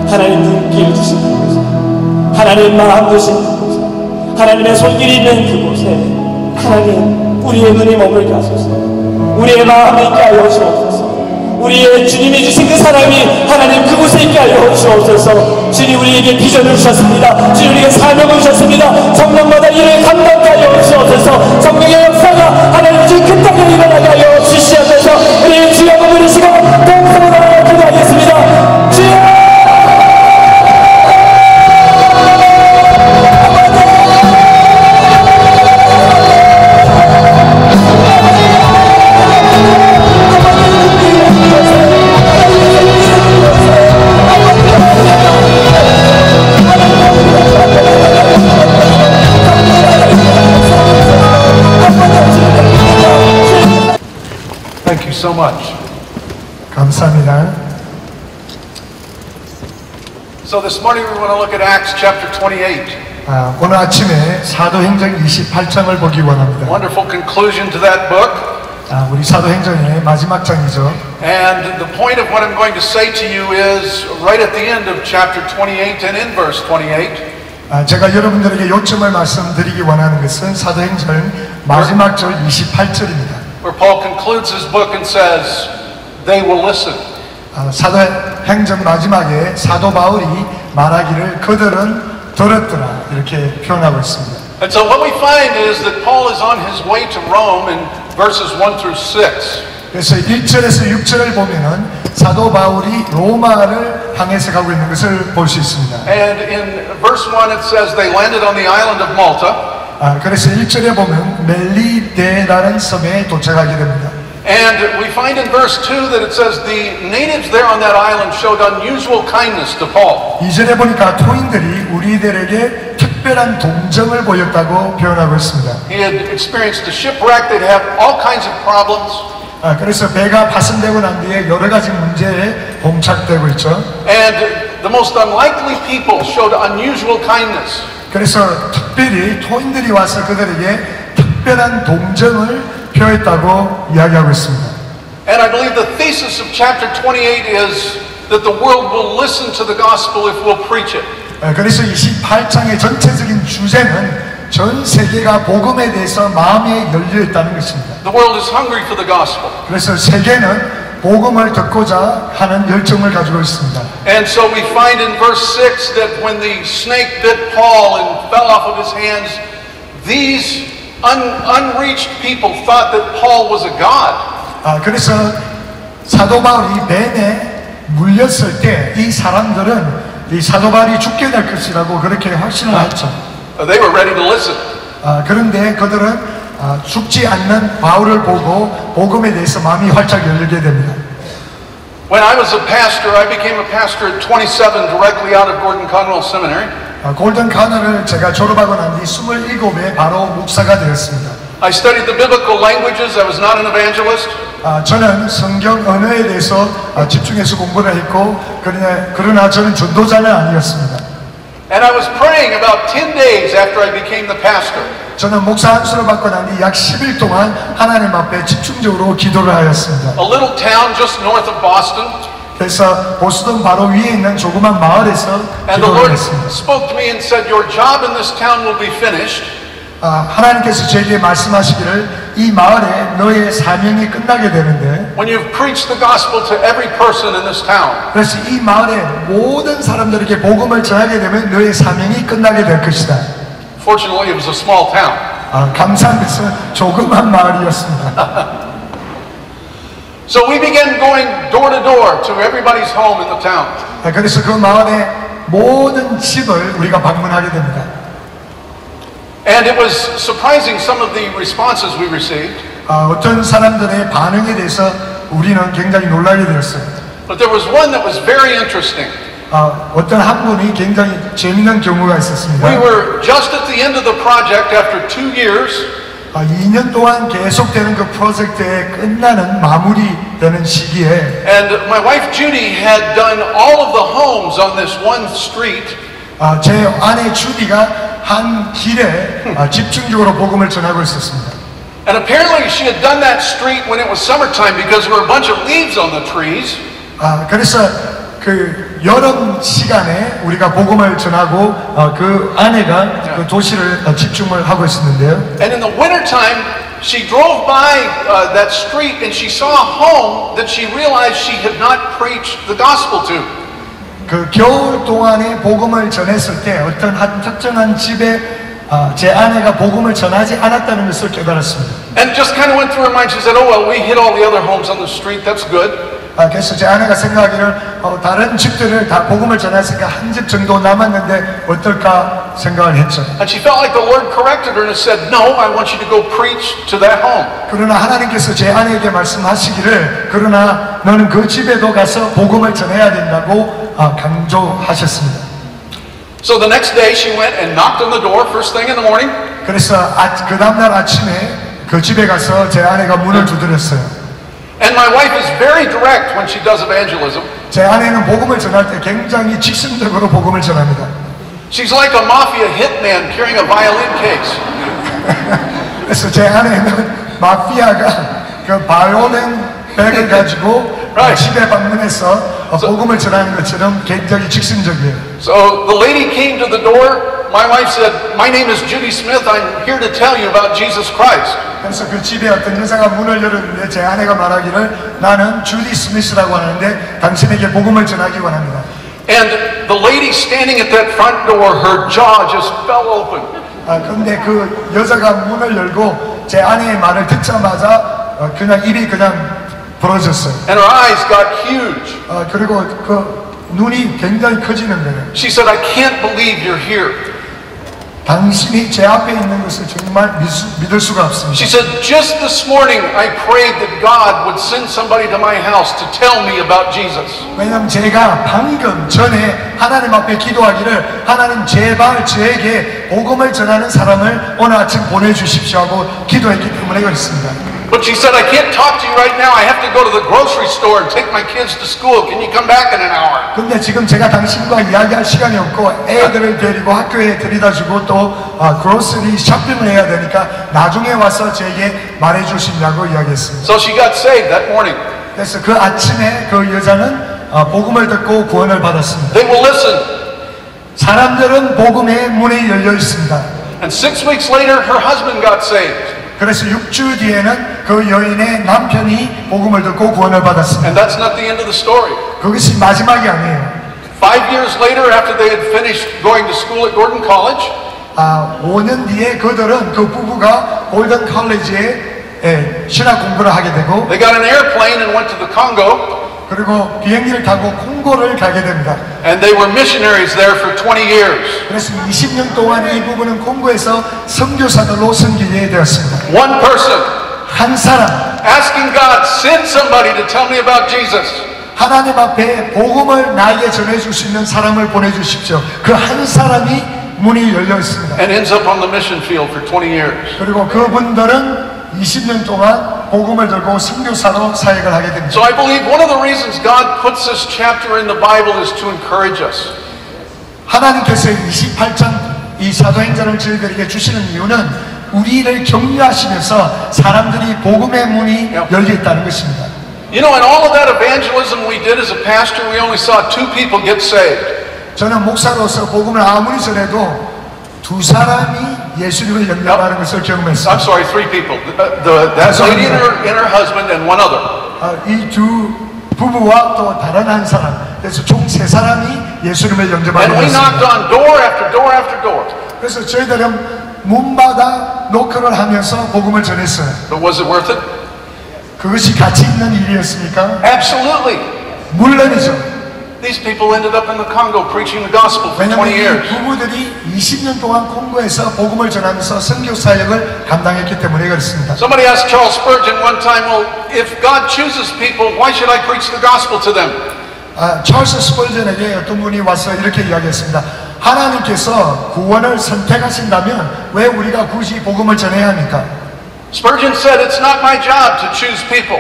하나님 눈길 주신 그곳에, 하나님 마음 주신 그곳에, 하나님의 손길이 있는 그곳에 하나님 우리의 눈이 머물게 하소서. 우리의 마음이 있게 하여 주옵소서. 우리의 주님이 주신 그 사람이 하나님 그곳에 있게 하여 주옵소서. 주님 우리에게 비전을 주셨습니다. 주님 우리에게 사명을 주셨습니다. 성령마다 이를 감당케 하여 주옵소서. 성령의 역사가 하나님 주님 그 땅에 일어나게 하여 주시옵소서. 우리의 주여 부르시고 동성으로 기도하겠습니다. 주여 Thank you so much. 감사합니다. So this morning we want to look at Acts chapter 28. 오늘 아침에 사도행전 28장을 보기 원합니다. Wonderful conclusion to that book. 우리 사도행전의 마지막 장이죠. And the point of what I'm going to say to you is right at the end of chapter 28 and in verse 28. 제가 여러분들에게 요점을 말씀드리기 원하는 것은 사도행전 마지막 절 28절입니다. Where Paul concludes his book and says, they will listen. 사도행전 마지막에 사도 바울이 말하기를 그들은 들었더라 이렇게 표현하고 있습니다. And so what we find is that Paul is on his way to Rome in verses 1 through 6. 그래서 1절에서 6절을 보면은 사도 바울이 로마를 향해서 가고 있는 것을 볼 수 있습니다. And in verse 1 it says they landed on the island of Malta. 그래서 1절에 보면 멜리데라는 섬에 도착하게 됩니다. And we find in verse 2 that it says the natives there on that island showed unusual kindness to Paul. 2절에 보니까 토인들이 우리들에게 특별한 동정을 보였다고 표현하고 있습니다. He had experienced a shipwreck. They'd have all kinds of problems. 그래서 배가 파손되고 난 뒤에 여러 가지 문제에 봉착되고 있죠. And the most unlikely people showed unusual kindness. 그래서 특별히 토인들이 와서 그들에게 특별한 동정을 표했다고 이야기하고 있습니다. And I believe the thesis of chapter 28 is that the world will listen to the gospel if we'll preach it. 그래서 28장의 전체적인 주제는 전 세계가 복음에 대해서 마음에 열려 있다는 것입니다. The world is hungry for the gospel. 그래서 세계는 복음을 듣고자 하는 열정을 가지고 있습니다. And so we find in verse 6 that when the snake bit Paul and fell off of his hands, these unreached people thought that Paul was a god. 그래서 사도 바울이 뱀에 물렸을 때 이 사람들은 이 사도 바울이 죽게 될 것이라고 그렇게 확신을 했죠. They were ready to listen. 그런데 그들은 죽지 않는 바울을 보고 복음에 대해서 마음이 활짝 열리게 됩니다. When I was a pastor, I became a pastor at 27 directly out of Gordon Conwell Seminary. 골든 카너를 제가 졸업하고 난 뒤 27에 바로 목사가 되었습니다. I studied the biblical languages. I was not an evangelist. 저는 성경 언어에 대해서 집중해서 공부를 했고 그러나 저는 전도자는 아니었습니다. And I was praying about 10 days after I became the pastor. 저는 목사 안수를 받고 난 뒤 약 10일 동안 하나님 앞에 집중적으로 기도를 하였습니다. A little town just north of Boston. 그래서 보스턴 바로 위에 있는 조그만 마을에서 And the 기도를 Lord 했습니다. spoke to me and said, your job in this town will be finished. 하나님께서 저에게 말씀하시기를 이 마을에 너의 사명이 끝나게 되는데 When you've preached the gospel to every person in this town. 그래서 이 마을의 모든 사람들에게 복음을 전하게 되면 너의 사명이 끝나게 될 것이다. Fortunately, it was a small town. 감사한 것은 조그만 마을이었습니다. So we began going door to door to everybody's home in the town. 그래서 그 마을의 모든 집을 우리가 방문하게 됩니다. And it was surprising some of the responses we received. 어떤 사람들의 반응에 대해서 우리는 굉장히 놀라게 되었어요. But there was one that was very interesting. 어떤 한 분이 굉장히 재미난 경우가 있었습니다. We were just at the end of the project after 2 years. 2년 동안 계속되는 그 프로젝트에 끝나는 마무리되는 시기에 And my wife Judy had done all of the homes on this one street. 제 아내 주디가 한 길에 집중적으로 복음을 전하고 있었습니다. And apparently she had done that street when it was summertime because there were a bunch of leaves on the trees. 그래서 그 여름 시간에 우리가 복음을 전하고 그 아내가 그 도시를 집중을 하고 있었는데요. And in the wintertime, she drove by that street and she saw a home that she realized she had not preached the gospel to. 그 겨울 동안에 복음을 전했을 때 어떤 한 특정한 집에 제 아내가 복음을 전하지 않았다는 것을 깨달았습니다. And just kind of went through her mind. She said, "Oh well, we hit all the other homes on the street. That's good." 그래서 제 아내가 생각하기를 다른 집들을 다 복음을 전했으니까 한 집 정도 남았는데 어떨까 생각을 했죠. And she felt like the Lord corrected her and said, "No, I want you to go preach to that home." 그러나 하나님께서 제 아내에게 말씀하시기를 그러나 너는 그 집에도 가서 복음을 전해야 된다고 강조하셨습니다. So the next day she went and knocked on the door first thing in the morning. 그래서 그 다음날 아침에 그 집에 가서 제 아내가 문을 두드렸어요. And my wife is very direct when she does evangelism. 제 아내는 복음을 전할 때 굉장히 직선적으로 복음을 전합니다. She's like a mafia hitman carrying a violin case. 그래서 제 아내는 마피아가 그 바이올린 백을 가지고 집에 방문해서 복음을 전하는 것처럼 굉장히 직선적이에요. So the lady came to the door. My wife said, "My name is Judy Smith. I'm here to tell you about Jesus Christ." 그래서 그 집에 어떤 여자가 문을 열었는데 제 아내가 말하기를 나는 주디 스미스라고 하는데 당신에게 복음을 전하기 원합니다. And the lady standing at that front door, her jaw just fell open. 그런데 그 여자가 문을 열고 제 아내의 말을 듣자마자 그냥 입이 그냥 부러졌어요. And her eyes got huge. 그리고 그 눈이 굉장히 커지는 거예요. She said, "I can't believe you're here." 당신이 제 앞에 있는 것을 정말 믿을 수가 없습니다. She said, "Just this morning I prayed that God would send somebody to my house to tell me about Jesus." 왜냐하면 제가 방금 전에 하나님 앞에 기도하기를 하나님 제발 저에게 복음을 전하는 사람을 오늘 아침 보내주십시오 하고 기도했기 때문에 그렇습니다. But she said, "I can't talk to you right now. I have to go to the grocery store and take my kids to school. Can you come back in an hour?" 근데 지금 제가 당신과 이야기할 시간이 없고 애들을 데리고 학교에 데려다 주고 또 그로서리 쇼핑을 해야 되니까 나중에 와서 제게 말해 주시냐고 이야기했습니다. So she got saved that morning. 그래서 그 아침에 그 여자는 복음을 듣고 구원을 받았습니다. They will listen. 사람들은 복음의 문이 열려 있습니다. And 6 weeks later, her husband got saved. 그래서 6주 뒤에는 그 여인의 남편이 복음을 듣고 구원을 받았습니다. And that's not the end of the story. 그것이 마지막이 아니에요. 5 years later, after they had finished going to school at Gordon College, 5년 뒤에 그들은 그 부부가 골든 컬리지에 신학 공부를 하게 되고 they got an airplane and went to the Congo. 그리고 비행기를 타고 콩고를 가게 됩니다. And they were missionaries there for 20 years. 그래서 20년 동안 이 부부는 콩고에서 선교사들로 섬기게 되었습니다. One person 한 사람, asking God, send somebody to tell me about Jesus. 하나님 앞에 복음을 나에게 전해줄 수 있는 사람을 보내주십시오. 그 한 사람이 문이 열려 있습니다. And ends up on the mission field for 20 years. 그리고 그분들은 20년 동안 복음을 들고 선교사로 사역을 하게 됩니다. So I believe one of the reasons God puts this chapter in the Bible is to encourage us. 하나님께서 28장 이 사도행전을 저희들에게 주시는 이유는 우리를 격려하시면서 사람들이 복음의 문이 열려 있다는 것입니다. You know, in all of that evangelism we did as a pastor, we only saw 2 people get saved. 저는 목사로서 복음을 아무리 전해도 2 사람이 예수님을 영접하는 것을 경험했습니다. I'm sorry, 3 people. That lady and her husband and one other. 이 두 부부와 또 다른 한 사람, 그래서 총 3사람이 예수님을 영접하게 And we knocked 됐습니다. on door after door after door. 그래서 저희들은 문마다 노크를 하면서 복음을 전했어요. But was it worth it? 그것이 가치 있는 일이었습니까? Absolutely. 물론이죠. These people ended up in the Congo preaching the gospel for 20 왜냐하면 이 years. 부부들이 20년 동안 콩고에서 복음을 전하면서 선교 사역을 감당했기 때문에 그렇습니다. Somebody asked Charles Spurgeon one time, well, if God chooses people, why should I preach the gospel to them? 찰스 스펄전에게 어떤 분이 와서 이렇게 이야기했습니다. 하나님께서 구원을 선택하신다면 왜 우리가 굳이 복음을 전해야 합니까? Spurgeon said, it's not my job to choose people.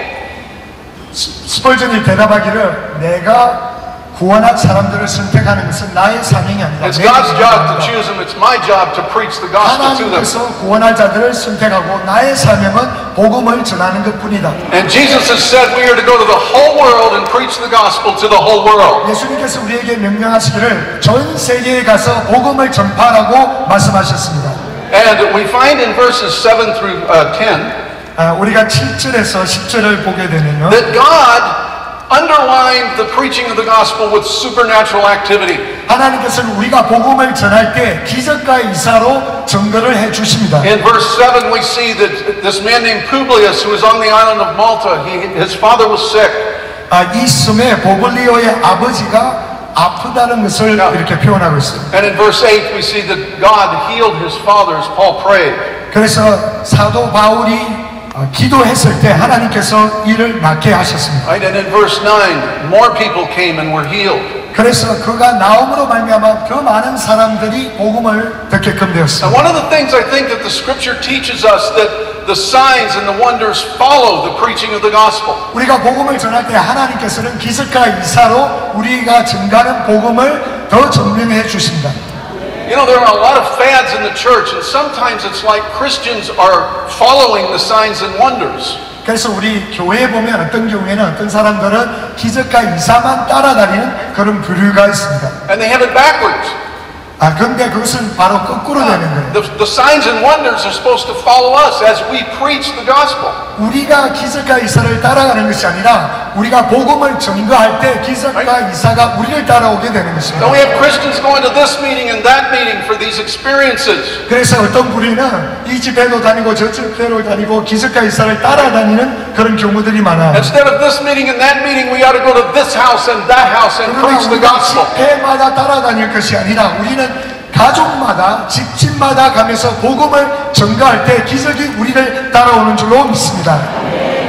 스펄전이 대답하기를 내가 구원한 사람들을 선택하는 것은 나의 사명이 아니다. It's God's job to choose them. It's my job to preach the gospel to them. 하나님께서 구원할 자들을 선택하고 나의 사명은 복음을 전하는 것뿐이다. And Jesus has said we are to go to the whole world and preach the gospel to the whole world. 예수님께서 우리에게 명령하시기를 전 세계에 가서 복음을 전파하라고 말씀하셨습니다. And we find in verses 7 through 10 우리가 7절에서 10절을 보게 되면요. that God underlined the preaching of the gospel with supernatural activity. 하나님께서는 우리가 복음을 전할 때 기적과 이사로 증거를 해 주십니다. In verse 7 we see that this man named Publius who was on the island of Malta, his father was sick. 이 섬에 보블리오의 아버지가 아프다는 것을 이렇게 표현하고 있습니다. And in verse 8 we see that God healed his father as Paul prayed. 그래서 사도 바울이 기도했을 때 하나님께서 이를 낫게 하셨습니다. Right? And in verse 9 more people came and were healed. 그래서 그가 나옴으로 말미암아 더 많은 사람들이 복음을 듣게끔 And 되었습니다. one of the things I think that the scripture teaches us that the signs and the wonders follow the preaching of the gospel. 우리가 복음을 전할 때 하나님께서는 기적과 이사로 우리가 증가하는 복음을 더 증명해 주십니다. You know, there are a lot of fads in the church, and sometimes it's like Christians are following the signs and wonders. 그래서 우리 교회에 보면 어떤 경우에는 어떤 사람들은 기적과 이사만 따라다니는 그런 부류가 있습니다. And they have it backwards. 근데 그것은 바로 거꾸로 되는 거예요. The signs and wonders are supposed to follow us as we preach the gospel. 우리가 기적과 이사를 따라가는 것이 아니라 우리가 복음을 증거할 때 기적과 이사가 우리를 따라오게 되는 것입니다. And we have Christians going to this meeting and that meeting for these experiences. 그래서 어떤 부류는 이 집회도 다니고 저 집회로 다니고 기적과 이사를 따라다니는 그런 경우들이 많아요. Instead of this meeting and that meeting, we ought to go to this house and that house and 그러나 preach the 우리가 gospel. 집회마다 따라다닐 것이 아니라 우리는 가족마다 집집마다 가면서 복음을 전가할 때 기적이 우리를 따라오는 줄로 믿습니다.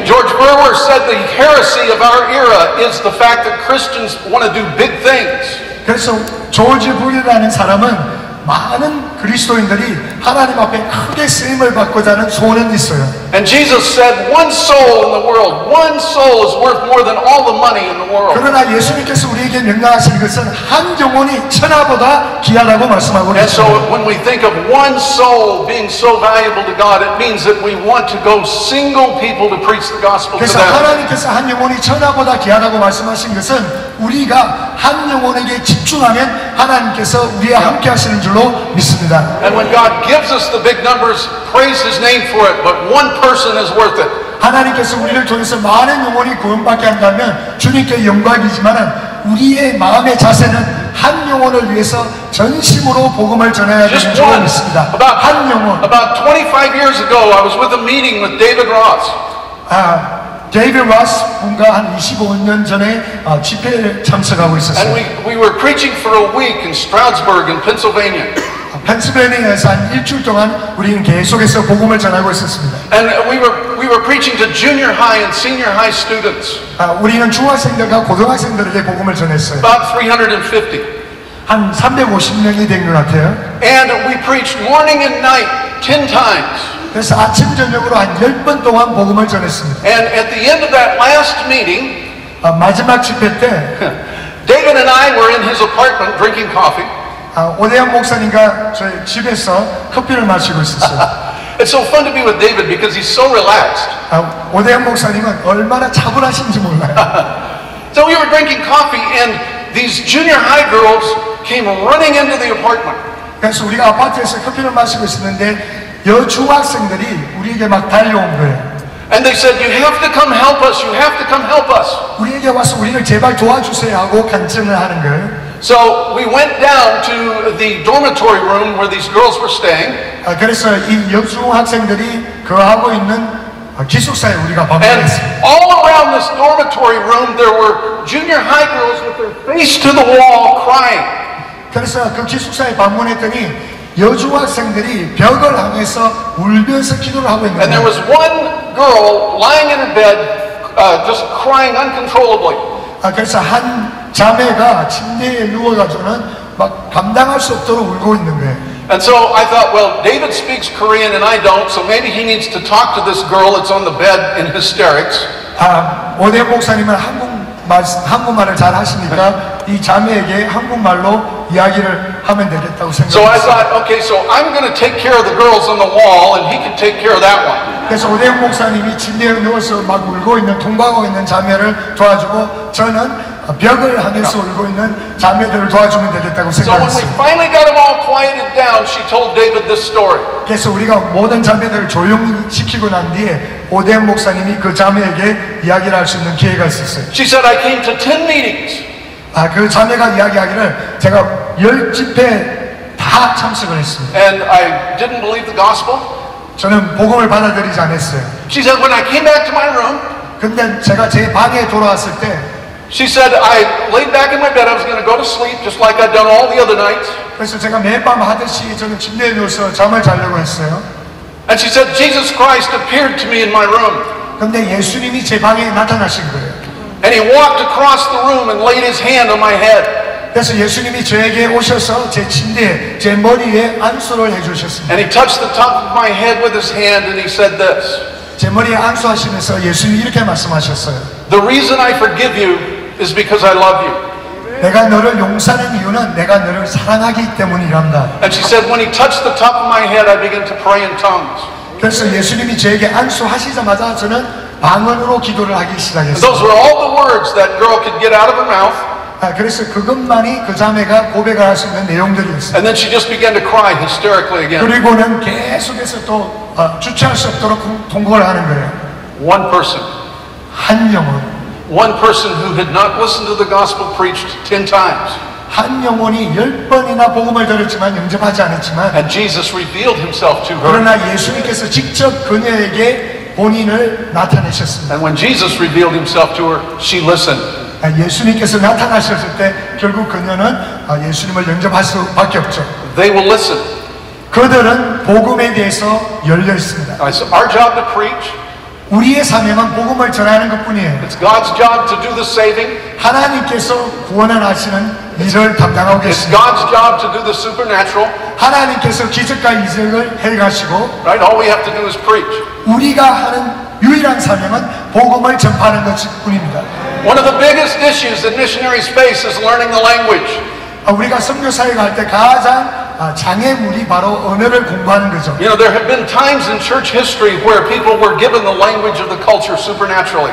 George Brewer said the heresy of our era is the fact that Christians want to do big things. 그래서 조지 브루라는 사람은 많은 그리스도인들이 하나님 앞에 크게 쓰임을 받고자 하는 소원은 있어요. And Jesus said one soul in the world, one soul is worth more than all the money in the world. 그러나 예수님께서 우리에게 명령하신 것은 한 영혼이 천하보다 귀하다고 말씀하고 And so 계십니다. when we think of one soul being so valuable to God, it means that we want to go single people to preach the gospel to 그래서 them. 하나님께서 한 영혼이 천하보다 귀하다고 말씀하신 것은 우리가 한 영혼에게 집중하면 하나님께서 우리와 함께 하시는 줄로 믿습니다. 있습니다. And when God gives us the big numbers, praise His name for it, but one person is worth it. 하나님께서 우리를 통해서 많은 영혼이 구원받게 한다면 주님께 영광이지만 우리의 마음의 자세는 한 영혼을 위해서 전심으로 복음을 전해야 되는 Just 줄을 one. 믿습니다. 한 영혼. About 25 years ago, I was with a meeting with David Ross. 데이비드 로스 분과 한 25년 전에 집회에 참석하고 있었어요. And we were preaching for a week in Stroudsburg in Pennsylvania. 펜실베니아에서 한 일주일 동안 우리는 계속해서 복음을 전하고 있었습니다. And we were preaching to junior high and senior high students. 우리는 중학생들과 고등학생들에게 복음을 전했어요. About 350. 한 350명이 된 것 같아요. And we preached morning and night 10 times. 그래서 아침 저녁으로 한 10번 동안 복음을 전했습니다. And at the end of that last meeting, 마지막 집회 때 David and I were in his apartment drinking coffee. 오대영 목사님과 저희 집에서 커피를 마시고 있었어요. It's so fun to be with David because he's so relaxed. 오대영 목사님은 얼마나 차분하신지 몰라요. So we were drinking coffee and these junior high girls came running into the apartment. 그래서 우리가 아파트에서 커피를 마시고 있었는데 여중학생들이 우리에게 막 달려온 거예요. And they said, you have to come help us, you have to come help us. 우리에게 와서 우리를 제발 도와주세요 하고 간증을 하는 거예요. So we went down to the dormitory room where these girls were staying. 그래서 이 여중학생들이 거하고 있는 기숙사에 우리가 And 방문했습니다. all around this dormitory room there were junior high girls with their face to the wall crying. 그래서 그 기숙사에 방문했더니 여중학생들이 벽을 향해서 울면서 기도를 하고 있는 And there 거예요. was one girl lying in her bed just crying uncontrollably. 그래서 한 자매가 침대에 누워가지고는 막 감당할 수 없도록 울고 있는 거예요. And so I thought, well, David speaks Korean and I don't, so maybe he needs to talk to this girl that's on the bed in hysterics. 오대영 목사님은 한국말을 잘 하시니까 이 자매에게 한국말로 이야기를 하면 되겠다고 So I 생각했어요. thought, okay, so I'm going to take care of the girls on the wall and he can take care of that one. 그래서 오대영 목사님이 침대에 누워서 막 울고 있는 통과하고 있는 자매를 도와주고 저는 벽을 향해서 울고 있는 자매들을 도와주면 되겠다고 So when we 생각했어요. finally got them all quieted down, she told David this story. 그래서 우리가 모든 자매들을 조용히 시키고 난 뒤에 오대영 목사님이 그 자매에게 이야기를 할 수 있는 기회가 있었어요. She said, I came to 10 meetings. 그 자매가 이야기하기를 제가 10집회 다 참석을 했습니다. And I didn't believe the gospel. 저는 복음을 받아들이지 않았어요. She said, when I came back to my room, 근데 제가 제 방에 돌아왔을 때 she said, I laid back in my bed, I was going to go to sleep just like I'd done all the other nights. 그래서 제가 매일 밤 하듯이 저는 침대에 누워서 잠을 자려고 했어요. And she said, Jesus Christ appeared to me in my room. 근데 예수님이 제 방에 나타나신 거예요. And he walked across the room and laid his hand on my head. 그래서 예수님이 저에게 오셔서 제 침대에 제 머리에 안수를 해주셨습니다. And he touched the top of my head with his hand and he said this. 제 머리에 안수하시면서 예수님이 이렇게 말씀하셨어요. The reason I forgive you is because I love you. 내가 너를 용서하는 이유는 내가 너를 사랑하기 때문이란다. And she said, when he touched the top of my head, I began to pray in tongues. 그래서 예수님이 저에게 안수하시자마자 저는 방언으로 기도를 하기 And 시작했어요. those were all the words that girl could get out of her mouth. 그래서 그것만이 그 자매가 고백을 할 수 있는 내용들이었어요. And then she just began to cry hysterically again. 그리고는 계속해서 또 주체할 수 없도록 통곡을 하는 거예요. One person. 한 영혼. One person who had not listened to the gospel preached 10 times. 한 영혼이 10번이나 복음을 들었지만 영접하지 않았지만 And Jesus revealed himself to her. 그러나 예수님께서 직접 그녀에게 본인을 나타내셨습니다. And when Jesus revealed himself to her, she listened. 예수님께서 나타나셨을 때 결국 그녀는 예수님을 영접할 수밖에 없죠. They will listen. 그들은 복음에 대해서 열려 있습니다. It's our job to preach. 우리의 사명은 복음을 전하는 것뿐이에요. It's God's job to do the saving. 하나님께서 구원을 하시는 일을 담당하고 It's 계십니다. God's job to do the supernatural. 하나님께서 기적과 이적을 해가시고 Right? All we have to do is preach. 우리가 하는 유일한 사명은 복음을 전파하는 것뿐입니다. One of the biggest issues that missionaries face is learning the language. 우리가 선교사에 갈 때 가장 장애물이 바로 언어를 공부하는 거죠. You know, there have been times in church history where people were given the language of the culture supernaturally.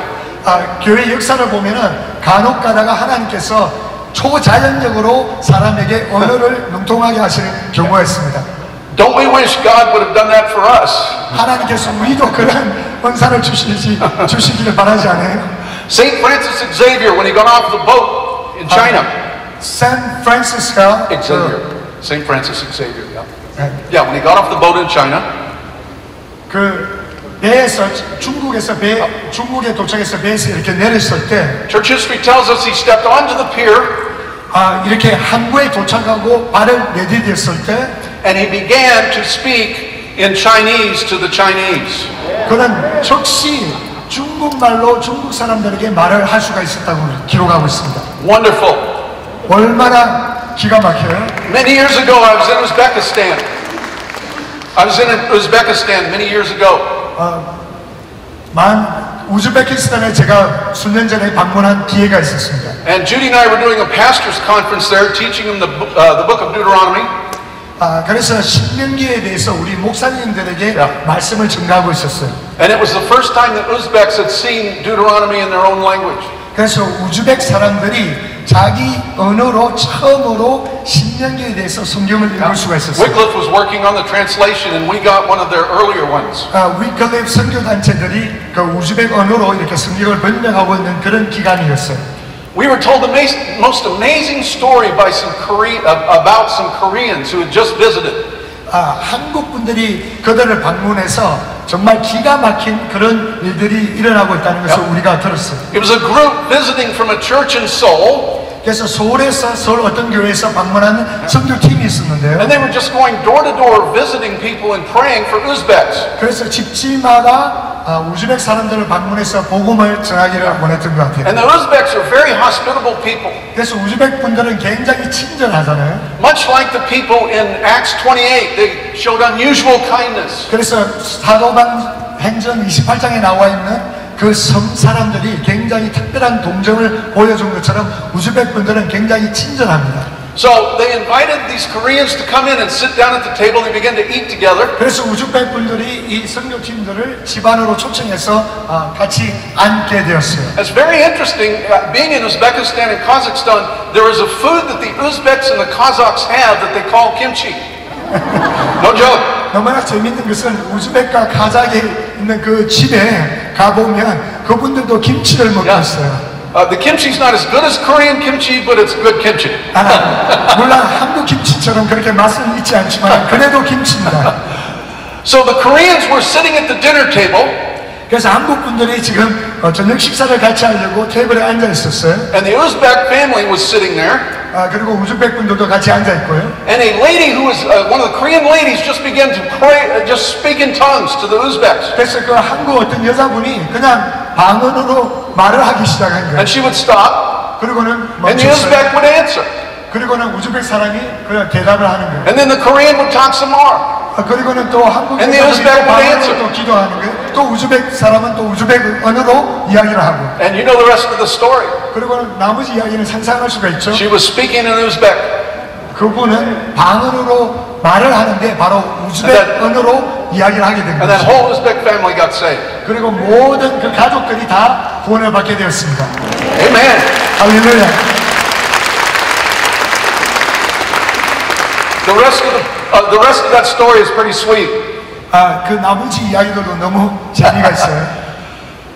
교회 역사를 보면은 간혹 가다가 하나님께서 초자연적으로 사람에게 언어를 능통하게 하시는 경우가 있습니다. Don't we wish God would have done that for us? 하나님께서 우리도 그런 은사를 주시기를 바라지 않아요? Saint Francis Xavier, when he got off the boat in China. San Francis가 Saint Francis Xavier, yeah. 네. Yeah, when he got off the boat in China. 그 배에서 중국에 도착해서 배에서 이렇게 내렸을 때 Church history tells us he stepped onto the pier. 이렇게 항구에 도착하고 발을 내디뎠을 때 And he began to speak in Chinese to the Chinese. 그는 즉시 중국말로 중국 사람들에게 말을 할 수가 있었다고 기록하고 있습니다. Wonderful. 얼마나 기가 막혀요? Many years ago, I was in Uzbekistan. I was in Uzbekistan many years ago. 우즈베키스탄에 제가 수년 전에 방문한 기회가 있었습니다. And Judy and I were doing a pastor's conference there, teaching them the book of Deuteronomy. 그래서 신명기에 대해서 우리 목사님들에게 말씀을 전가하고 있었어요. And it was the first time that Uzbeks had seen Deuteronomy in their own language. 그래서 우즈벡 사람들이 자기 언어로 처음으로 신명기에 대해서 성경을 읽을 수가 있었어요. Wycliffe was working on the translation, and we got one of their earlier ones. 위클리프 선교 단체들이 그 우즈벡 언어로 이렇게 성경을 번역하고 있는 그런 기간이었어요. We were told the most amazing story by about some Koreans who had just visited. 한국 분들이 그들을 방문해서 정말 기가 막힌 그런 일들이 일어나고 있다는 것을 우리가 들었어요. It was a group visiting from a church in Seoul. 그래서 서울에서 서울 어떤 교회에서 방문하는 선교팀이 있었는데요. And they were just going door to door visiting people and praying for Uzbeks. 그래서 집집마다 우즈벡 사람들을 방문해서 복음을 전하기를 원했던 것 같아요. And the Uzbeks are very hospitable people. 그래서 우즈벡 분들은 굉장히 친절하잖아요. Much like the people in Acts 28, they showed unusual kindness. 그래서 사도행 행전 28장에 나와 있는 그 섬 사람들이 굉장히 특별한 동정을 보여준 것처럼 우즈벡 분들은 굉장히 친절합니다. So they invited these Koreans to come in and sit down at the table. They began to eat together. 그래서 우즈벡 분들이 이 선교팀들을 집안으로 초청해서 같이 앉게 되었어요. It's very interesting. Being in Uzbekistan and Kazakhstan, there is a food that the Uzbeks and the Kazakhs have that they call kimchi. No joke. 너무나 재밌는 것은 우즈벡과 카자흐에 있는 그 집에 가보면 그분들도 김치를 먹고 있어요. The kimchi's not as good as Korean kimchi, but it's good kimchi. 물론 한국 김치처럼 그렇게 맛은 있지 않지만 그래도 김치입니다. So the Koreans were sitting at the dinner table. 그래서 한국 분들이 지금 저녁 식사를 같이 하려고 테이블에 앉아 있었어요. And the Uzbek family was sitting there. 그리고 우즈벡 분들도 같이 앉아 있고요. And a lady who was one of the Korean ladies just began to pray, just speak in tongues to the Uzbeks. 그래서 그 한국 어떤 여자분이 그냥 방언으로 말을 하기 시작한 거예요. And she would stop. 그리고는 And the Uzbek 멈췄어요. would answer. 그리고는 우즈벡 사람이 그냥 대답을 하는 거예요. And then the Korean would talk some more. 그리고는 또 한국 And the Uzbek would answer. 방언으로 또 기도하는 거예요. 또 우즈벡 사람은 또 우즈벡 언어로 이야기를 하고. And you know the rest of the story. 그리고는 나머지 이야기는 상상할 수가 있죠. She was speaking in Uzbek. 그분은 방언으로 말을 하는데 바로 우즈벡 언어로 이야기를 하게 된 And that 거죠. whole Uzbek family got saved. 그리고 모든 그 가족들이 다 구원을 받게 되었습니다. Amen. 할렐루야. The rest of that story is pretty sweet. 그 나머지 이야기들도 너무 재미가 있어요.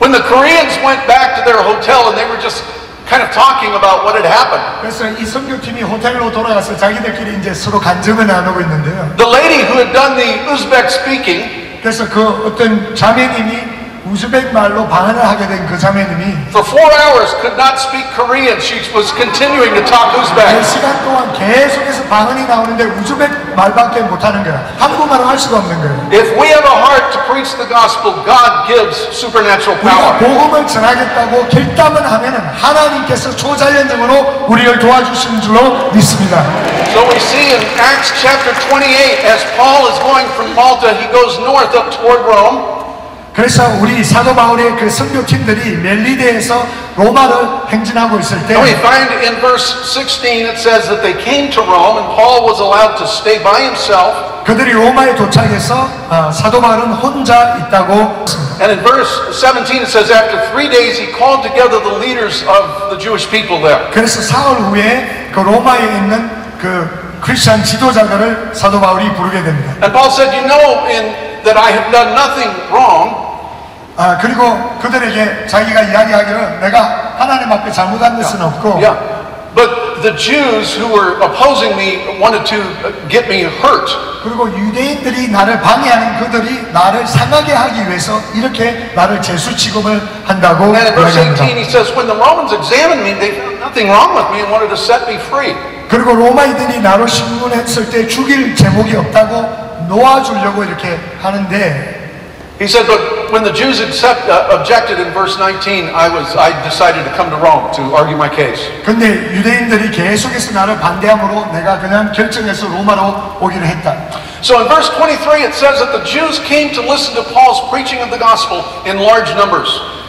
When the Koreans went back to their hotel and they were just kind of talking about what had happened. 그래서 이 선교팀이 호텔로 돌아가서 자기들끼리 이제 서로 간증을 나누고 있는데요. The lady who had done the Uzbek speaking, 그래서 그 어떤 자매님이 우즈벡 말로 방언을 하게 된 그 자매님이 for 4 hours could not speak Korean. She was continuing to talk Uzbek. 4시간 동안 계속해서 방언이 나오는데 우즈벡 말밖에 못하는 거야. 한국말을 할 수가 없는 거예요. If we have a heart to preach the gospel, God gives supernatural 우리가 power. 복음을 전하겠다고 결단을 하면은 하나님께서 초자연적으로 우리를 도와주시는 줄로 믿습니다. So we see in Acts chapter 28, as Paul is going from Malta, he goes north up toward Rome. 그래서 우리 사도 바울의 그 선교팀들이 멜리데에서 로마를 행진하고 있을 때 And we find in verse 16 it says that they came to Rome and Paul was allowed to stay by himself. 그들이 로마에 도착해서 사도 바울은 혼자 있다고 했습니다. And in verse 17 it says after 3 days he called together the leaders of the Jewish people there. 그래서 사흘 후에 그 로마에 있는 그 크리스천 지도자들을 사도 바울이 부르게 됩니다. And Paul said, you know that I have done nothing wrong. 그리고 그들에게 자기가 이야기하기를 내가 하나님 앞에 잘못한 것은 없고 Yeah. But the Jews who were opposing me wanted to get me hurt. 그리고 유대인들이 나를 방해하는 그들이 나를 상하게 하기 위해서 이렇게 나를 죄수 취급을 한다고 And in verse 18 이야기합니다. he says, when the Romans examined me, they found nothing wrong with me and wanted to set me free. 그리고 로마인들이 나로 신문했을 때 죽일 제목이 없다고 놓아주려고 이렇게 하는데 He said, but when the Jews objected in verse 19, I decided to come to Rome to argue my case. 근데 유대인들이 계속해서 나를 반대함으로 내가 그냥 결정해서 로마로 오기로 했다. So in verse 23 it says that the Jews came to listen to Paul's preaching of the gospel in large numbers.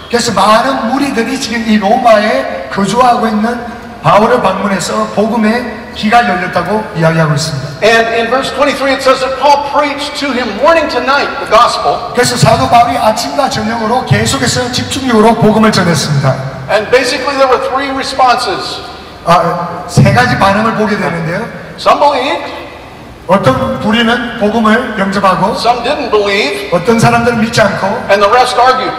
그래서 많은 무리들이 지금 이 로마에 거주하고 있는 바울을 방문해서 복음의 귀가 열렸다고 이야기하고 있습니다. And in verse 23 it says that Paul preached to him morning to night the gospel. 그래서 사도 바울이 아침과 저녁으로 계속해서 집중적으로 복음을 전했습니다. And basically there were three responses. 세 가지 반응을 보게 되는데요. Some believed, 어떤 부리는 복음을 영접하고 some didn't believe, 어떤 사람들은 믿지 않고 and the rest argued.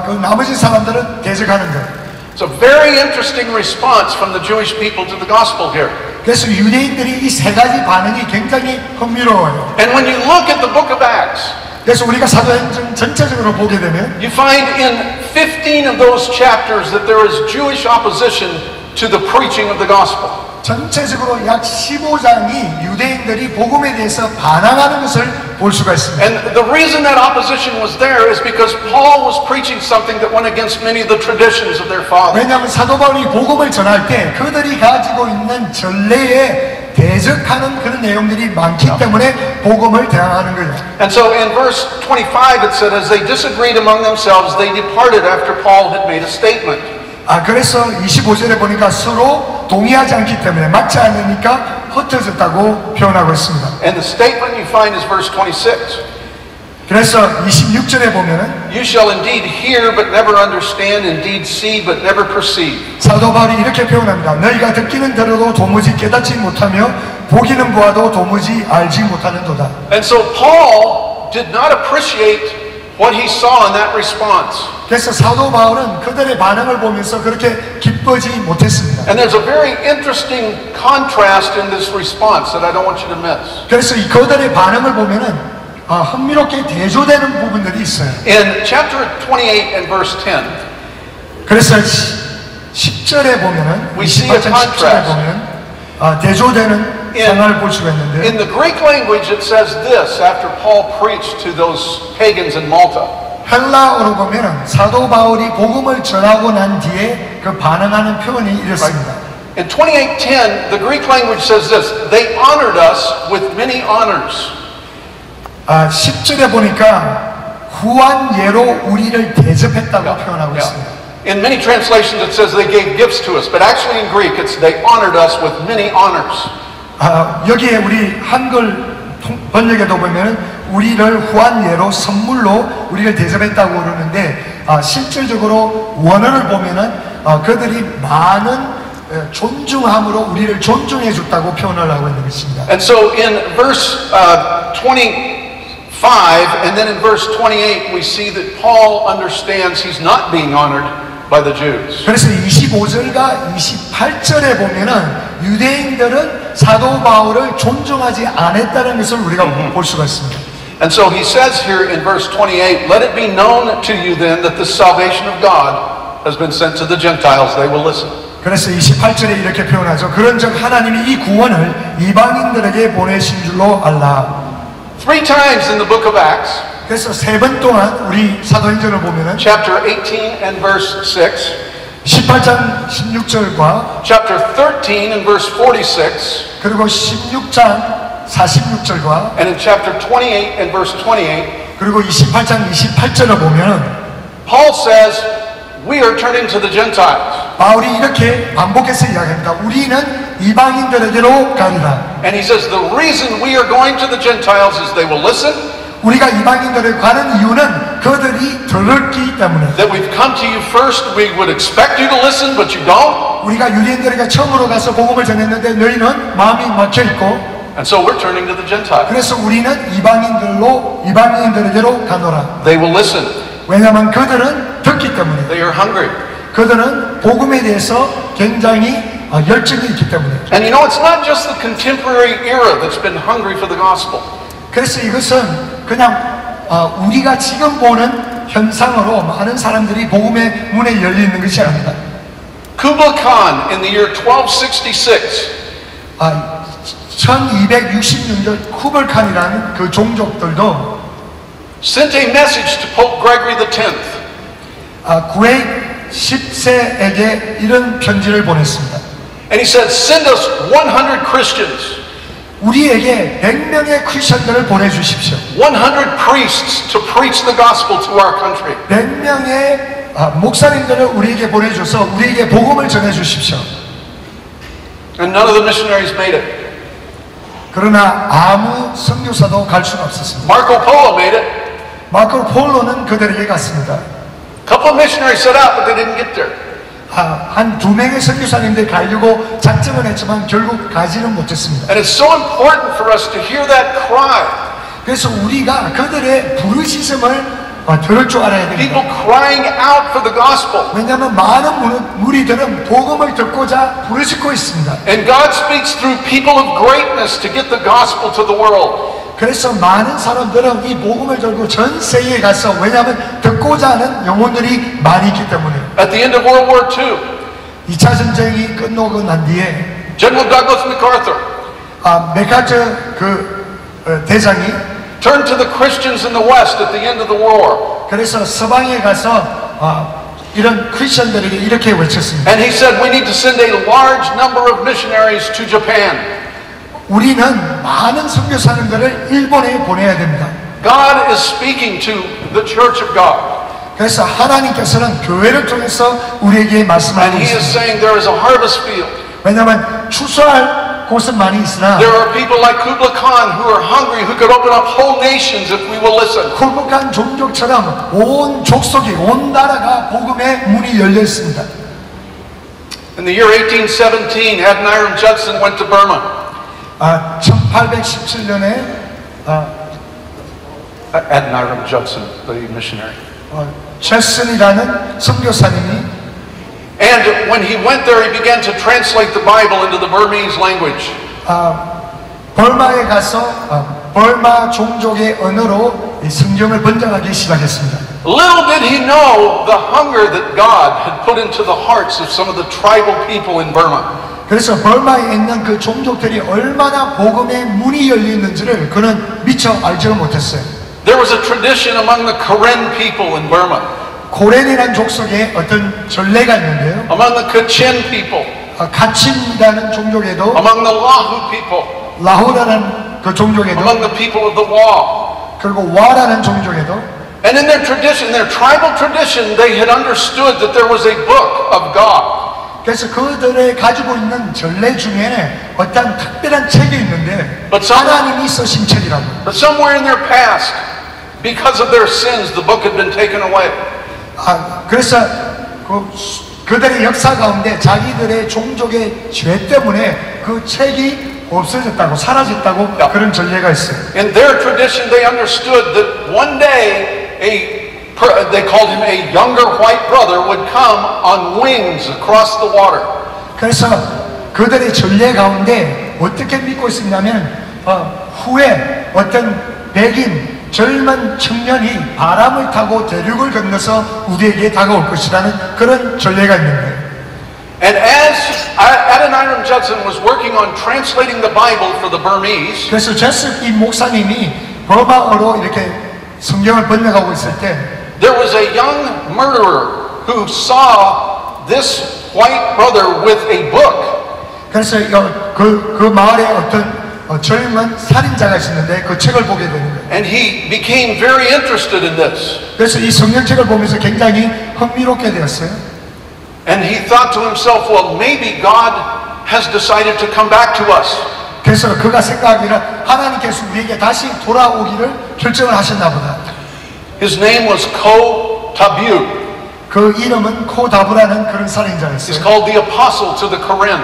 그 나머지 사람들은 대적하는 거예요. It's a very interesting response from the Jewish people to the gospel here. 그래서 유대인들이 이 세 가지 반응이 굉장히 흥미로워요. And when you look at the book of Acts, 그래서 우리가 사도행전 전체적으로 보게 되면 you find in 15 of those chapters that there is Jewish opposition to the preaching of the gospel. 전체적으로 약 15장이 유대인들이 복음에 대해서 반항하는 것을 볼 수가 있습니다. And the reason that opposition was there is because Paul was preaching something that went against many of the traditions of their fathers. 왜냐하면 사도 바울이 복음을 전할 때 그들이 가지고 있는 전례에 대적하는 그런 내용들이 많기 때문에 복음을 대항하는 거예요. And so in verse 25 it said, as they disagreed among themselves, they departed after Paul had made a statement. 그래서 25절에 보니까 서로 동의하지 않기 때문에 맞지 않으니까 흩어졌다고 표현하고 있습니다. And the statement you find is verse 26. 그래서 26절에 보면은 You shall indeed hear but never understand, indeed see but never perceive. 사도 바울이 이렇게 표현합니다. 너희가 듣기는 들어도 도무지 깨닫지 못하며 보기는 보아도 도무지 알지 못하는도다. And so Paul did not appreciate what he saw in that response. 그래서 사도 바울은 그들의 반응을 보면서 그렇게 기쁘지 못했습니다. And there's a very interesting contrast in this response that I don't want you to miss. 그래서 이 그들의 반응을 보면은 흥미롭게 대조되는 부분들이 있어요. In chapter 28 and verse 10, 그래서 10절에 보면은 We see a 28장 10절에 contrast. 보면 대조되는 In- 상황을 볼 수가 있는데 in the Greek language it says this after Paul preached to those pagans in Malta. 헬라어로 보면은 사도 바울이 복음을 전하고 난 뒤에 그 반응하는 표현이 이렇습니다. In 28:10, the Greek language says this, they honored us with many honors. 10절에 보니까 후한 예로 우리를 대접했다고 표현하고 있습니다. In many translations it says they gave gifts to us, but actually in Greek it's they honored us with many honors. 여기에 우리 한글 번역에도 보면 우리를 후한 예로 선물로 우리를 대접했다고 그러는데 실질적으로 원어를 보면은 그들이 많은 존중함으로 우리를 존중해 줬다고 표현을 하고 있는 것입니다. And so in verse 25 and then in verse 28 we see that Paul understands he's not being honored by the Jews. 그래서 25절과 28절에 보면은 유대인들은 사도 바울을 존중하지 않았다는 것을 우리가 볼 수가 있습니다. And so he says here in verse 28, let it be known to you then that the salvation of God has been sent to the Gentiles. They will listen. 그래서 28절에 이렇게 표현하죠. 그런즉 하나님이 이 구원을 이방인들에게 보내신 줄로 알라. 3 times in the book of Acts, 그래서 3번 동안 우리 사도행전을 보면은 chapter 18 and verse 6, 18장 16절과 chapter 13 and verse 46, 그리고 16장 46절과 and in chapter 28 and verse 28, 그리고 28장 28절을 보면은 Paul says, we are turning to the Gentiles. 바울이 이렇게 반복해서 이야기합니다. 우리는 이방인들에게로 가리라. And he says, the reason we are going to the Gentiles is they will listen, 우리가 이방인들에 가는 이유는 그들이 들었기 때문에 that we've come to you first, we would expect you to listen, but you don't. 우리가 유대인들에게 처음으로 가서 복음을 전했는데 너희는 마음이 막혀있고 And so we're turning to the Gentiles. 그래서 우리는 이방인들에게로 가노라. They will listen. 왜냐하면 그들은 듣기 때문에. They are hungry. 그들은 복음에 대해서 굉장히 열정이 있기 때문에. And you know, it's not just the contemporary era that's been hungry for the gospel. 그래서 이것은 그냥 우리가 지금 보는 현상으로 많은 사람들이 복음의 문에 열려 있는 것이 아닙니다. Kublai Khan in the year 1266 1260년대 쿠벌칸이라는 그 종족들도 sent a message to Pope Gregory X. 구획 10세에게 이런 편지를 보냈습니다. And he said, send us 100 Christians. 우리에게 100명의 크리스천들을 보내주십시오. 100 priests to preach the gospel to our country. 100명의 목사님들을 우리에게 보내줘서 우리에게 복음을 전해주십시오. And none of the missionaries made it. 그러나 아무 선교사도 갈 수가 없었습니다. Marco Polo made it. 마르코 폴로는 그들에게 갔습니다. A couple of missionaries set out, but they didn't get there. 한 2명의 선교사님들 가려고 작정을 했지만 결국 가지는 못했습니다. And it's so important for us to hear that cry. 그래서 우리가 그들의 부르짖음을 들을 줄 알아야 People 됩니다. crying out for the gospel. 왜냐하면 많은 무리들은 복음을 듣고자 부르짖고 있습니다. And God speaks through people of greatness to get the gospel to the world. 그래서 많은 사람들은 이 복음을 들고 전 세계에 가서 왜냐하면 듣고자 하는 영혼들이 많이 있기 때문에. At the end of World War II, 2차 전쟁이 끝나고 난 뒤에 General Douglas MacArthur 메카처 대장이 turned to the Christians in the West at the end of the war. 그래서 서방에 가서 이런 크리스천들에게 이렇게 외쳤습니다. And he said, we need to send a large number of missionaries to Japan. 우리는 많은 선교사님들을 일본에 보내야 됩니다. God is speaking to the Church of God. 그래서 하나님께서는 교회를 통해서 우리에게 And 말씀하고 he is 있습니다. saying there is a harvest field. 왜냐하면 추수할 곳은 많이 있으나 There are people like Kublai Khan who are hungry, who could open up whole nations if we will listen. 굴복한 종족처럼 온 족속이 온 나라가 복음의 문이 열려 있습니다. In the year 1817, Adoniram Judson went to Burma. 1817년에 Adoniram Judson, the missionary. 제슨이라는 선교사님이 And when he went there, he began to translate the Bible into the Burmese language. 벌마에 가서 벌마 종족의 언어로 이 성경을 번역하기 시작했습니다. Little did he know the hunger that God had put into the hearts of some of the tribal people in Burma. 그래서 벌마에 있는 그 종족들이 얼마나 복음의 문이 열려 있는지를 그는 미처 알지를 못했어요. There was a tradition among the Karen people in Burma, 고렌이라는 족속에 어떤 전례가 있는데요. among the Kachin people, 가침이라는 종족에도 among the Lahu people, 라후라는 그 종족에도 among the people of the Wa. 그리고 와라는 종족에도 And in their tradition, their tribal tradition, they had understood that there was a book of God. 그래서 그들의 가지고 있는 전례 중에는 어떤 특별한 책이 있는데 But some- 하나님이 쓰신 책이라고. But somewhere in their past, because of their sins, the book had been taken away. 그래서 그들의 역사 가운데 자기들의 종족의 죄 때문에 그 책이 없어졌다고 사라졌다고 그런 전례가 있어요. In their tradition, they understood that one day they called him a younger white brother would come on wings across the water. 그래서 그들의 전례 가운데 어떻게 믿고 있었냐면 후에 어떤 백인 젊은 청년이 바람을 타고 대륙을 건너서 우리에게 다가올 것이라는 그런 전례가 있는 거예요. And as Adoniram Judson was working on translating the Bible for the Burmese, 그래서 제스 이 목사님이 버마어로 이렇게 성경을 번역하고 있을 때 there was a young murderer who saw this white brother with a book. 그래서 그 마을에 어떤 젊은 살인자가 있었는데 그 책을 보게 되는 거예요. And he became very interested in this. 그래서 이 성경책을 보면서 굉장히 흥미롭게 되었어요. And he thought to himself, well, maybe God has decided to come back to us. 그래서 그가 생각하기를 하나님께서 우리에게 다시 돌아오기를 결정을 하셨나 보다. His name was Ko Tabu. 그 이름은 코다부라는 그런 He's 살인자였어요. called the apostle to the Karen.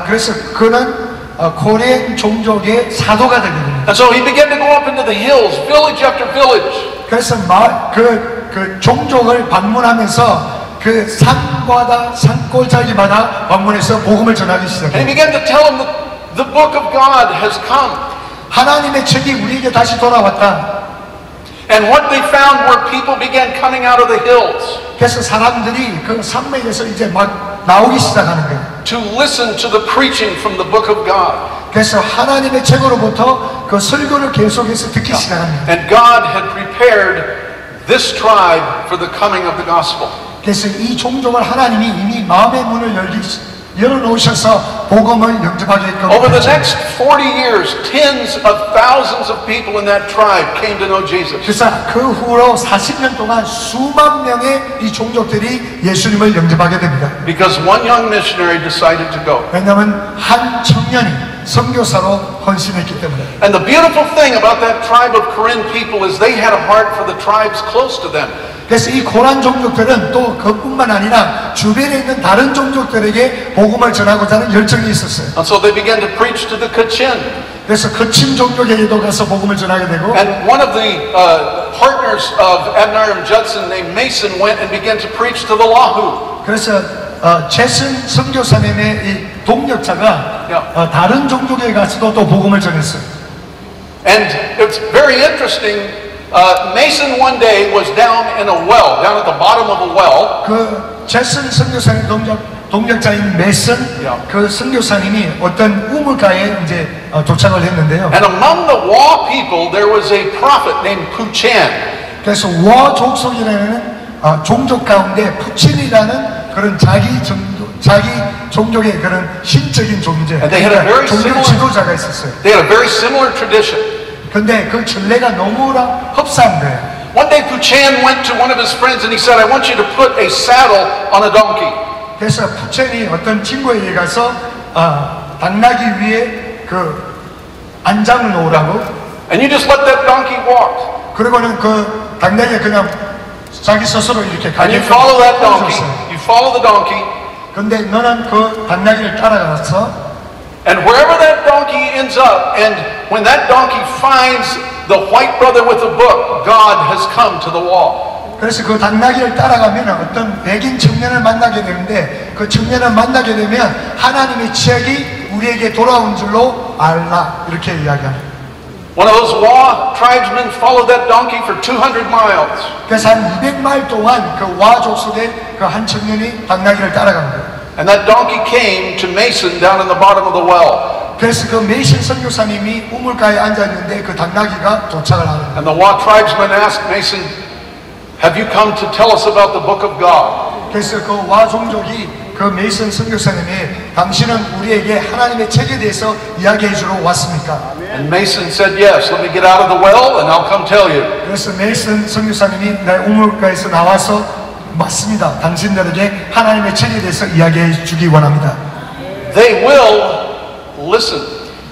그래서 그는 코리안 종족의 사도가 되게 됩니다. And so he began to go up into the hills, village after village. 그래서 그 종족을 방문하면서 그 산과다 산골짜기마다 방문해서 복음을 전하기 And he 시작해요. began to tell them that the book of God has come. 하나님의 책이 우리에게 다시 돌아왔다. And what they found were people began coming out of the hills 그래서 사람들이 그 산맥에서 이제 막 나오기 시작하는 거예요. to listen to the preaching from the book of God. 그래서 하나님의 책으로부터 그 설교를 계속해서 듣기 시작합니다. And God had prepared this tribe for the coming of the gospel. 그래서 이 종족을 하나님이 이미 마음의 문을 열어놓으셔서 복음을 영접하게끔 Over the 했죠. next 40 years, tens of thousands of people in that tribe came to know Jesus. 그래서 그 후로 40년 동안 수만 명의 이 종족들이 예수님을 영접하게 됩니다. Because one young missionary decided to go. 왜냐하면 한 청년이 선교사로 헌신했기 때문에. And the beautiful thing about that tribe of Korean people is they had a heart for the tribes close to them. 그래서 이 고란 종족들은 또 그뿐만 아니라 주변에 있는 다른 종족들에게 복음을 전하고자 하는 열정이 있었어요. And so they began to preach to the Kachin. 그래서 거친 종족에게도 가서 복음을 전하게 되고 And one of the partners of Adoniram Judson named Mason went and began to preach to the Lahu. 그래서 제슨 선교사님의 이 동력자가 다른 종족에 가서도 또 복음을 전했어요. And it's very interesting. Mason one day was down in a well, down at the bottom of a well. 그 제슨 선교사님 동력자인 메슨 그 선교사님이 어떤 우물가에 이제 도착을 했는데요. And among the Wa people, there was a prophet named Puchan. 그래서 와 족속이라는 종족 가운데 푸친이라는 그런 자기 종족의 그런 신적인 존재, And they had a very 종교 similar- 지도자가 있었어요. They had a very similar tradition. 근데 그 전례가 너무나 흡사한 거예요. One day Puchan went to one of his friends and he said, I want you to put a saddle on a donkey. 그래서 푸첸이 어떤 친구에게 가서 당나귀 위에 그 안장을 놓으라고. And you just let that donkey walk. 그리고는 그 당나귀가 그냥 자기 스스로 이렇게 And 가게 you follow that donkey. 해줬어요. You follow the donkey. 근데 너는 그 당나귀를 따라가서 And wherever that donkey ends up, and when that donkey finds the white brother with the book, God has come to the wall. 그래서 그 당나귀를 따라가면 어떤 백인 청년을 만나게 되는데 그 청년을 만나게 되면 하나님의 책이 우리에게 돌아온 줄로 알라 이렇게 이야기합니다. One of those Wa tribesmen followed that donkey for 200 miles. 그래서 한 200마일 동안 그 와족 속에 그 한 청년이 당나귀를 따라갑니다. And that donkey came to Mason down in the bottom of the well. 그래서 그 메이슨 선교사님이 우물가에 앉아있는데 그 당나귀가 도착을 하는 거예요. And the Wa tribesmen asked Mason, have you come to tell us about the book of God? 그래서 그 와 종족이 그 메이슨 선교사님이 당신은 우리에게 하나님의 책에 대해서 이야기해 주러 왔습니까? And Mason said, yes, let me get out of the well and I'll come tell you. 그래서 메이슨 선교사님이 내 우물가에서 나와서 맞습니다. 당신들에게 하나님의 책에 대해서 이야기해 주기 원합니다. They will listen.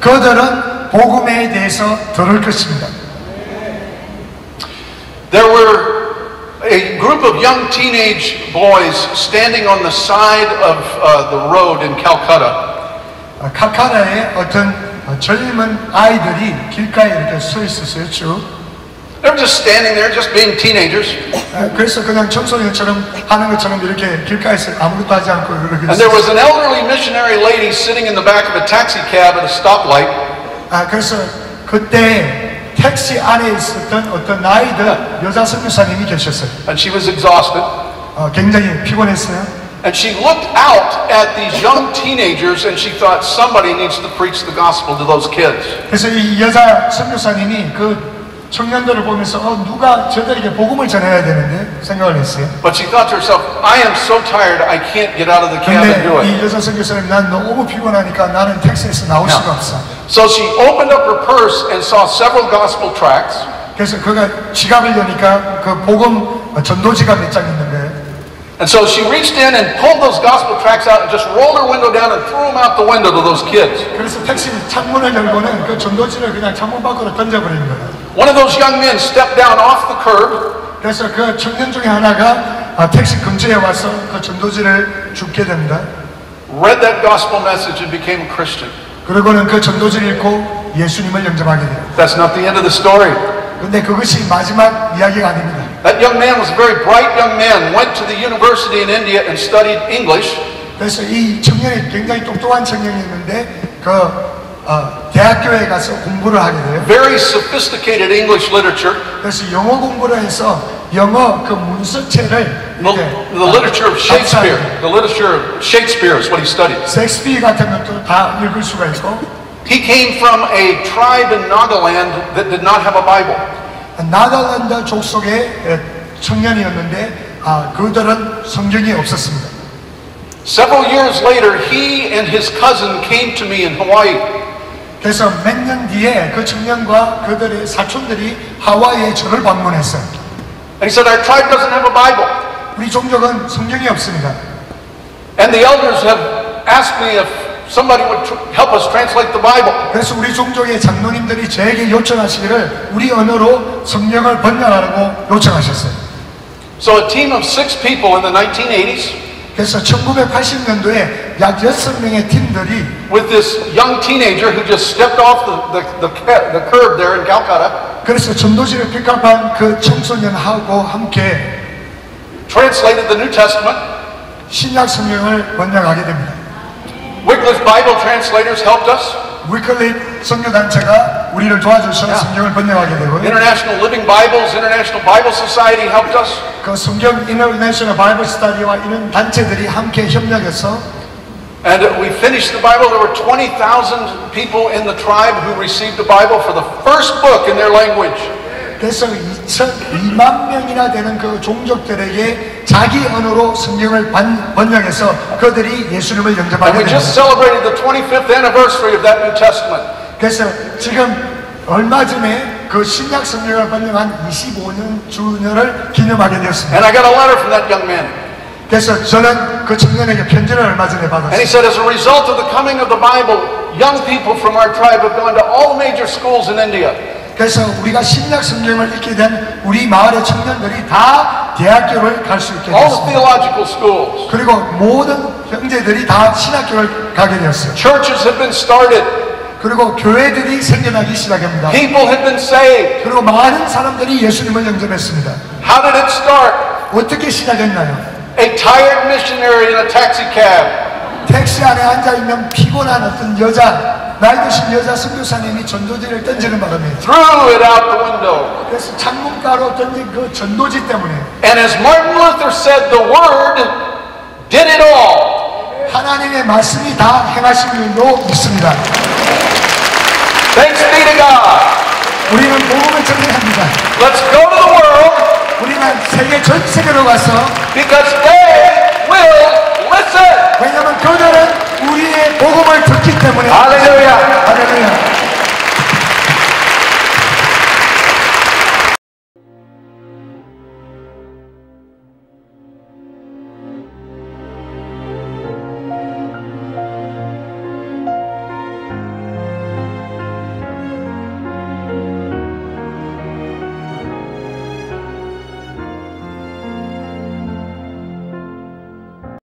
그들은 복음에 대해서 들을 것입니다. There were a group of young teenage boys standing on the side of the road in Calcutta. 칼카라에 어떤 젊은 아이들이 길가에 이렇게 서 있었어요. 쭉. They were just standing there, just being teenagers. 그래서 그냥 청소년처럼 하는 것처럼 이렇게 길가에서 아무것도 하지 않고 이렇게 And there was an elderly missionary lady sitting in the back of a taxi cab at a stoplight. 그래서 그때 택시 안에 있었던 어떤 나이들 여자 선교사님이 계셨어요. And she was exhausted. 굉장히 피곤했어요. And she looked out at these young teenagers and she thought somebody needs to preach the gospel to those kids. 그래서 이 여자 선교사님이 그 청년들을 보면서 누가 저들에게 복음을 전해야 되는데 생각을 했어요. But she thought to herself, I am so tired, I can't get out of the cab and do 근데 it. 이 여자 선교사님 난 너무 피곤하니까 나는 택시에서 나올 수가 없어. So she opened up her purse and saw several gospel tracts. 그래서 그가 지갑을 여니까 그 복음 전도 지갑 몇 장 있는 거예요. And so she reached in and pulled those gospel tracts out and just rolled her window down and threw them out the window to those kids. 그래서 택시 창문을 열고는 그 전도지를 그냥 창문 밖으로 던져버린 거예요. One of those young men stepped down off the curb. 그래서 그 청년 중에 하나가 택시 근처에 와서 그 전도지를 줍게 됩니다. Read that gospel message and became a Christian. 그리고는 그 전도지를 읽고 예수님을 영접하게 돼요. That's not the end of the story. 근데 그것이 마지막 이야기가 아닙니다. That young man was a very bright young man, went to the university in India and studied English. 그래서 이 청년이 굉장히 똑똑한 청년이었는데 대학교에 가서 공부를 하게 돼요. Very sophisticated English literature. 그래서 영어 공부를 해서 영어 그 문서체를 The literature of Shakespeare. The literature of Shakespeare is what he studied. 셰익스피어 같은 것도 다 읽을 수가 있고. He came from a tribe in Nagaland that did not have a Bible. 나달란드 족속의 청년이었는데 그들은 성경이 없었습니다. Several years later, he and his cousin came to me in Hawaii. 그래서 몇 년 뒤에 그 청년과 그들의 사촌들이 하와이에 저를 방문했어요. And he said, our tribe doesn't have a Bible. 우리 종족은 성경이 없습니다. And the elders have asked me if somebody would help us translate the Bible. 그래서 우리 종족의 장로님들이 저에게 요청하시기를 우리 언어로 성경을 번역하라고 요청하셨어요. So a team of 6 people in the 1980s 그래서 1980년도에 약 6명의 팀들이 with this young teenager who just stepped off the curb there in Calcutta 그래서 전도지를 픽업한 그 청소년하고 함께 translated the New Testament. 신약 성경을 번역하게 됩니다. Wycliffe Bible translators helped us. 위클립 선교단체가 우리를 도와주셔서 성경을 번역하게 되고요. International Living Bibles, International Bible Society helped us. 그 성경 인터내셔널 바이블 스터디와 이런 단체들이 함께 협력해서 And we finished the Bible. There were 20,000 people in the tribe who received the Bible for the first book in their language. 그래서 2만 명이나 되는 그 종족들에게 자기 언어로 성경을 번역해서 그들이 예수님을 And 영접하게 we 됩니다. just celebrated the 25th anniversary of that New Testament. 그래서 지금 얼마 전에 그 신약 성경을 번역한 25년 주년을 기념하게 되었습니다. And I got a letter from that young man. 그래서 저는 그 청년에게 편지를 얼마 전에 And he 받았어요. said, as a result of the coming of the Bible, young people from our tribe have gone to all major schools in India. 그래서 우리가 신약 성경을 읽게 된 우리 마을의 청년들이 다 대학교를 갈 수 있게 All the 됐습니다. theological schools. 그리고 모든 형제들이 다 신학교를 가게 되었어요. Churches have been started. 그리고 교회들이 생겨나기 시작합니다. People have been saved. 그리고 많은 사람들이 예수님을 영접했습니다. How did it start? 어떻게 시작했나요? A tired missionary in a taxi cab. 택시 안에 앉아있는 피곤한 어떤 나이 드신 여자 선교사님이 전도지를 던지는 바람에 Threw it out the window. 그래서 창문가로 던진 그 전도지 때문에 And as Martin Luther said, the Word did it all. 하나님의 말씀이 다 행하신 줄로 믿습니다. Thanks be to God. 우리는 복음을 전해합니다. Let's go to the world 우리는 세계 전 세계로 가서 because they will listen. 왜냐하면 그들은 우리의 복음을 듣기 때문에 Hallelujah.